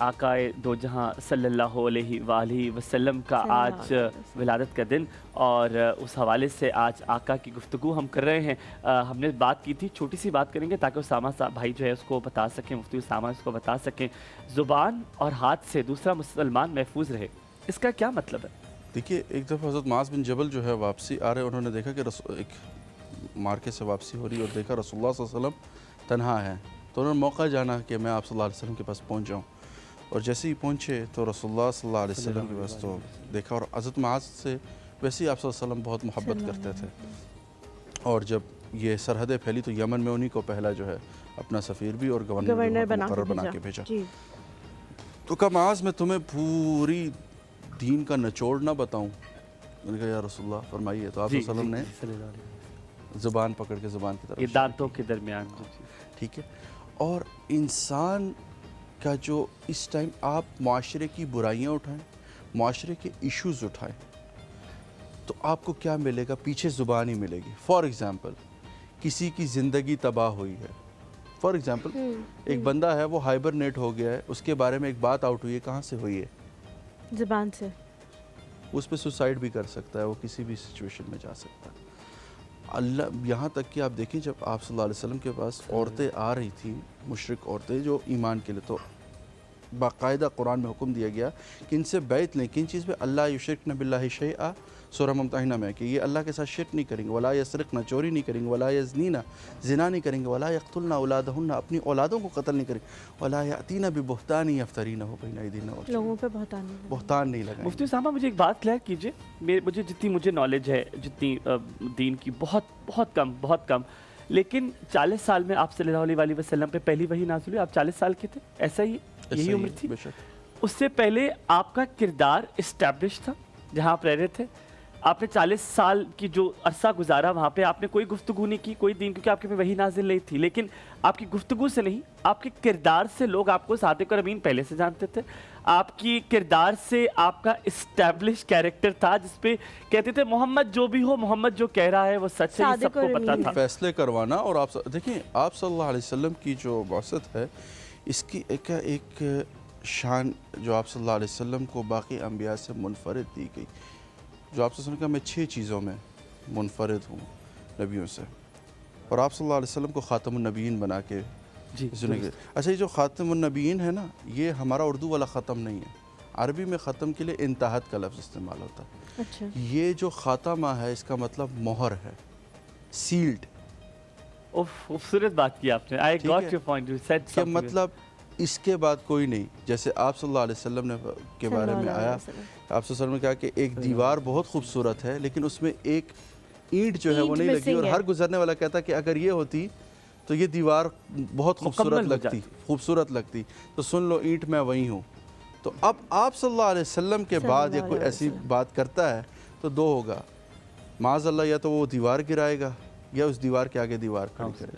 आकाए दो जहां सल्लल्लाहु अलैहि वआलिहि वसल्लम का आज विलादत का दिन और उस हवाले से आज आका की गुफ्तगू हम कर रहे हैं। हमने बात की थी, छोटी सी बात करेंगे ताकि उसामा साहब भाई जो है उसको बता सकें, मुफ्ती उसामा उसको बता सकें। ज़ुबान और हाथ से दूसरा मुसलमान महफूज रहे, इसका क्या मतलब है? देखिए, एक दफ़ा हज़रत माज़ बिन जबल जो है वापसी आ रहे, उन्होंने देखा कि एक मार्के से वापसी हो रही और देखा रसूलुल्लाह सल्लल्लाहु अलैहि वसल्लम तन्हा है, तो उन्होंने मौका जाना कि मैं आप सल्लल्लाहु अलैहि वसल्लम के पास पहुंच जाऊं। और जैसे ही पहुंचे तो रसूलुल्लाह सल्लल्लाहु अलैहि वसल्लम के पास तो देखा, और हज़रत माज़ से वैसे ही आप सल्लल्लाहु अलैहि वसल्लम बहुत मोहब्बत करते थे। और जब ये सरहदें फैली तो यमन में उन्हीं को पहला जो है अपना सफ़ीर भी और गवर्नर बना के भेजा। तो कहा, माज़ मैं तुम्हें पूरी दीन का निचोड़ ना बताऊं? मैंने कहा, या रसूलुल्लाह फरमाइए। तो आप सल्लल्लाहु अलैहि वसल्लम ने ज़ुबान पकड़ के ज़ुबान की तरफ, ये दांतों के दरमियान, ठीक है। और इंसान का जो इस टाइम आप माशरे की बुराइयां उठाएं, माशरे के इश्यूज़ उठाएं, तो आपको क्या मिलेगा? पीछे ज़ुबान ही मिलेगी। फॉर एग्ज़ाम्पल, किसी की ज़िंदगी तबाह हुई है, फॉर एग्ज़ाम्पल एक बंदा है वो हाइबरनेट हो गया है, उसके बारे में एक बात आउट हुई है, कहाँ से हुई है? ज़ुबान से। उस पर सुसाइड भी कर सकता है, वो किसी भी सिचुएशन में जा सकता है। अल्लाह, यहाँ तक कि आप देखें जब आप सल्लल्लाहु अलैहि वसल्लम के पास औरतें आ रही थी, मुशरिक औरतें जो ईमान के लिए, तो बाकायदा कुरान में हुक्म दिया गया कि इनसे बैत लें। किन चीज़ पे? अल्लाह युशरिकन बिल्लाहि शैआ, सूरह मुमतहिना में, कि ये अल्लाह के साथ शिरक नहीं करेंगे, वला यसरिकना, चोरी नहीं करेंगे, वला यज़नीना, ज़िना नहीं करेंगे, वला यक़्तुलना औलादहुन्ना, अपनी औलादों को कत्ल नहीं करेंगे, वला यातीना बिबुहतान यफ्तरीनहु बैन अयदीहिन्ना, लोगों पे बुहतान नहीं लगाएंगे। मुफ्ती साहब मुझे एक बात क्लियर कीजिए, मुझे जितनी मुझे नॉलेज है, जितनी दीन की, बहुत कम, लेकिन 40 साल में आप सल्लल्लाहु अलैहि वसल्लम पे पहली वही नाज़िल हुई, आप 40 साल के थे, ऐसा ही, यही उम्र थी? उससे पहले आपका किरदार इस्टेब्लिश था जहाँ आप रह रहे थे? आपने 40 साल की जो अरसा गुजारा वहाँ पे आपने कोई गुफ्तगू नहीं की, कोई दीन, क्योंकि आपके पे वही नाजिल नहीं थी, लेकिन आपकी गुफ्तगू से नहीं, आपके किरदार से लोग आपको सादिक और अमीन पहले से जानते थे। आपकी किरदार से आपका इस्टेब्लिश कैरेक्टर था जिसपे कहते थे मोहम्मद जो भी हो, मोहम्मद जो कह रहा है वो सच है, सबको पता था। फैसले करवाना, और आप देखिए आप सल्लल्लाहु अलैहि वसल्लम की जो बासत है, इसकी एक शान जो आप सल्लल्लाहु अलैहि वसल्लम को बाकी अंबिया से मुनफरिद दी गई, जो आप सल्लल्लाहु अलैहि वसल्लम का, मैं 6 चीज़ों में मुनफरिद हूँ नबियों से, और आप सल्लल्लाहु अलैहि वसल्लम को ख़ातमुन नबीयीन बना के सुनेंगे। अच्छा, ये जो ख़ातमुन नबीयीन है ना, ये हमारा उर्दू वाला ख़त्म नहीं है, अरबी में ख़त्म के लिए इंतहात का लफ्ज़ इस्तेमाल होता है। अच्छा। ये जो ख़ातमा है इसका मतलब मोहर है, सील्ड। खूबसूरत बात की आपने, I got your point, you said something. मतलब इसके बाद कोई नहीं, जैसे आप सल्लल्लाहु अलैहि वसल्लम ने के बारे में आया, आप सल्लल्लाहु अलैहि वसल्लम ने कहा कि एक दीवार बहुत खूबसूरत है लेकिन उसमें एक ईंट जो है वो नहीं लगी, और हर गुजरने वाला कहता कि अगर ये होती तो ये दीवार बहुत खूबसूरत लगती, तो सुन लो ईंट मैं वही हूँ। तो अब आप सल्लल्लाहु अलैहि वसल्लम के बाद या कोई ऐसी बात करता है तो दो होगा, माज़अल्लाह, या तो वो दीवार गिराएगा या उस दीवार के आगे दीवार खड़ी करेगा।